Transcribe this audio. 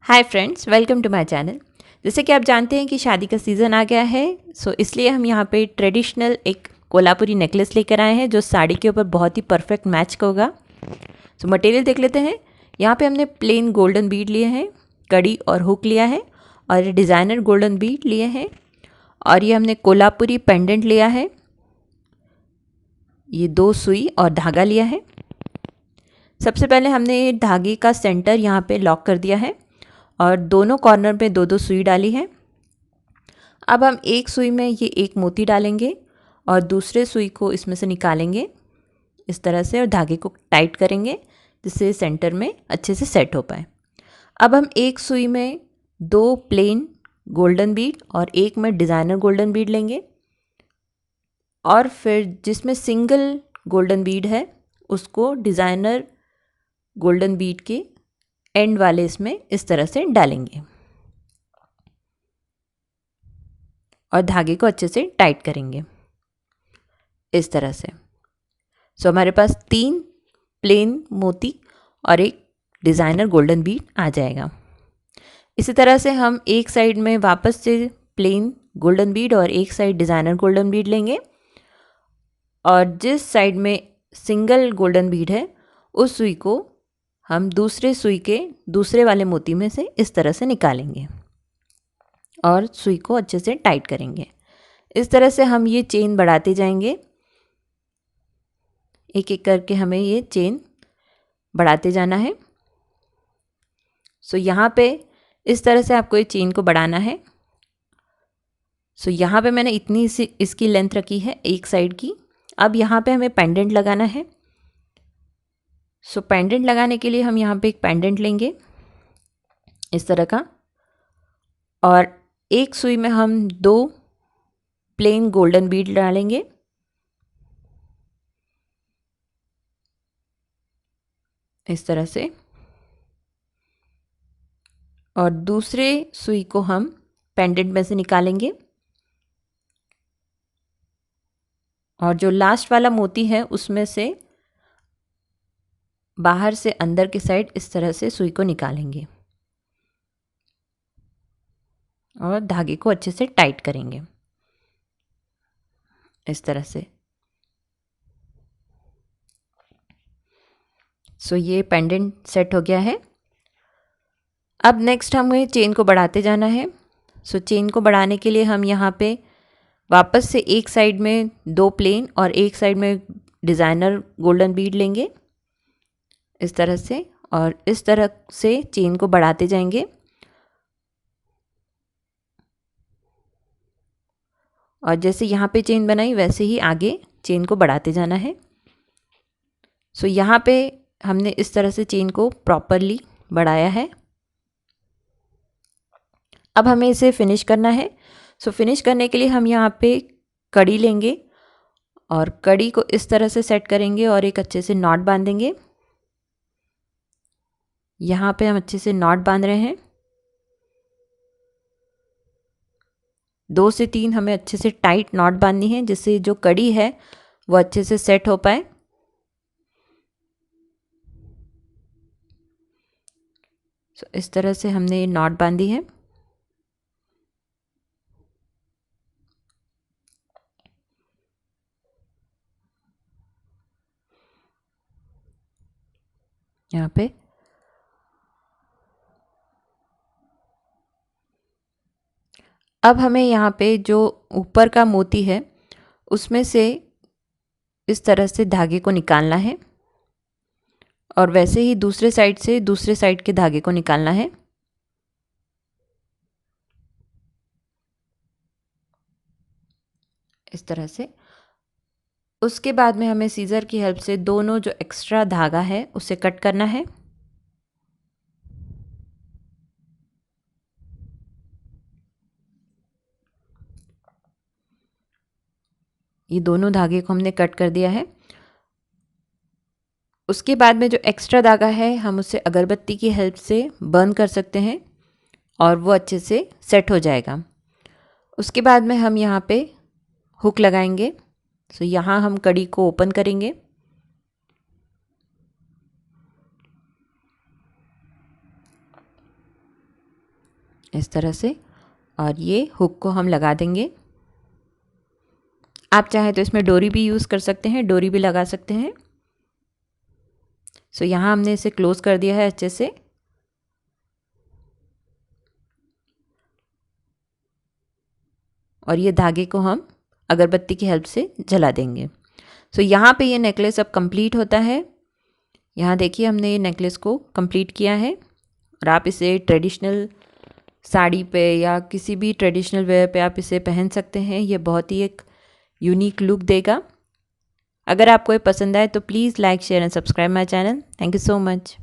Hi friends, welcome to my channel. जैसे कि आप जानते हैं कि शादी का सीज़न आ गया है, सो इसलिए हम यहाँ पे ट्रेडिशनल एक कोल्हापुरी नेकलेस लेकर आए हैं जो साड़ी के ऊपर बहुत ही परफेक्ट मैच का होगा। सो मटेरियल देख लेते हैं। यहाँ पे हमने प्लेन गोल्डन बीड लिए हैं, कड़ी और हुक लिया है, और डिज़ाइनर गोल्डन बीड लिए हैं, और ये हमने कोल्हापुरी पेंडेंट लिया है। ये 2 सुई और धागा लिया है। सबसे पहले हमने धागे का सेंटर यहाँ पे लॉक कर दिया है और दोनों कॉर्नर पे 2-2 सुई डाली है। अब हम एक सुई में ये एक मोती डालेंगे और दूसरे सुई को इसमें से निकालेंगे इस तरह से, और धागे को टाइट करेंगे जिससे सेंटर में अच्छे से सेट हो पाए। अब हम एक सुई में 2 प्लेन गोल्डन बीड और एक में डिज़ाइनर गोल्डन बीड लेंगे, और फिर जिसमें सिंगल गोल्डन बीड है उसको डिज़ाइनर गोल्डन बीड के एंड वाले इसमें इस तरह से डालेंगे और धागे को अच्छे से टाइट करेंगे इस तरह से। सो हमारे पास 3 प्लेन मोती और एक डिज़ाइनर गोल्डन बीड आ जाएगा। इसी तरह से हम एक साइड में वापस से प्लेन गोल्डन बीड और एक साइड डिज़ाइनर गोल्डन बीड लेंगे, और जिस साइड में सिंगल गोल्डन बीड है उस सुई को हम दूसरे सुई के दूसरे वाले मोती में से इस तरह से निकालेंगे और सुई को अच्छे से टाइट करेंगे। इस तरह से हम ये चेन बढ़ाते जाएंगे, एक एक करके हमें ये चेन बढ़ाते जाना है। सो यहाँ पे इस तरह से आपको ये चेन को बढ़ाना है। सो यहाँ पे मैंने इतनी सी इसकी लेंथ रखी है एक साइड की। अब यहाँ पे हमें पेंडेंट लगाना है। सो पेंडेंट लगाने के लिए हम यहाँ पे एक पेंडेंट लेंगे इस तरह का, और एक सुई में हम 2 प्लेन गोल्डन बीड डालेंगे इस तरह से, और दूसरे सुई को हम पेंडेंट में से निकालेंगे, और जो लास्ट वाला मोती है उसमें से बाहर से अंदर की साइड इस तरह से सुई को निकालेंगे और धागे को अच्छे से टाइट करेंगे इस तरह से। सो ये पेंडेंट सेट हो गया है। अब नेक्स्ट हमें चेन को बढ़ाते जाना है। सो चेन को बढ़ाने के लिए हम यहाँ पे वापस से एक साइड में 2 प्लेन और एक साइड में डिज़ाइनर गोल्डन बीड लेंगे इस तरह से, और इस तरह से चेन को बढ़ाते जाएंगे, और जैसे यहाँ पे चेन बनाई वैसे ही आगे चेन को बढ़ाते जाना है। सो यहाँ पे हमने इस तरह से चेन को प्रॉपरली बढ़ाया है। अब हमें इसे फिनिश करना है। सो फिनिश करने के लिए हम यहाँ पे कड़ी लेंगे और कड़ी को इस तरह से सेट करेंगे और एक अच्छे से नॉट बांधेंगे। यहाँ पे हम अच्छे से नॉट बांध रहे हैं। 2 से 3 हमें अच्छे से टाइट नॉट बांधनी है जिससे जो कड़ी है वो अच्छे से सेट हो पाए। सो इस तरह से हमने ये नॉट बांधी है। यहाँ पे अब हमें यहाँ पे जो ऊपर का मोती है उसमें से इस तरह से धागे को निकालना है, और वैसे ही दूसरे साइड से दूसरे साइड के धागे को निकालना है इस तरह से। उसके बाद में हमें सीज़र की हेल्प से दोनों जो एक्स्ट्रा धागा है उसे कट करना है। ये दोनों धागे को हमने कट कर दिया है। उसके बाद में जो एक्स्ट्रा धागा है हम उसे अगरबत्ती की हेल्प से बर्न कर सकते हैं और वो अच्छे से सेट हो जाएगा। उसके बाद में हम यहाँ पे हुक लगाएंगे। सो यहाँ हम कड़ी को ओपन करेंगे, इस तरह से, और ये हुक को हम लगा देंगे। आप चाहें तो इसमें डोरी भी यूज़ कर सकते हैं, डोरी भी लगा सकते हैं। सो यहाँ हमने इसे क्लोज़ कर दिया है अच्छे से। और ये धागे को हम अगरबत्ती की हेल्प से जला देंगे। सो यहाँ पे ये नेकलेस अब कंप्लीट होता है। यहाँ देखिए हमने ये नेकलेस को कंप्लीट किया है, और आप इसे ट्रेडिशनल साड़ी पे या किसी भी ट्रेडिशनल वेयर पे आप इसे पहन सकते हैं। ये बहुत ही एक यूनिक लुक देगा। अगर आपको ये पसंद आए तो please like, share and subscribe my channel. Thank you so much.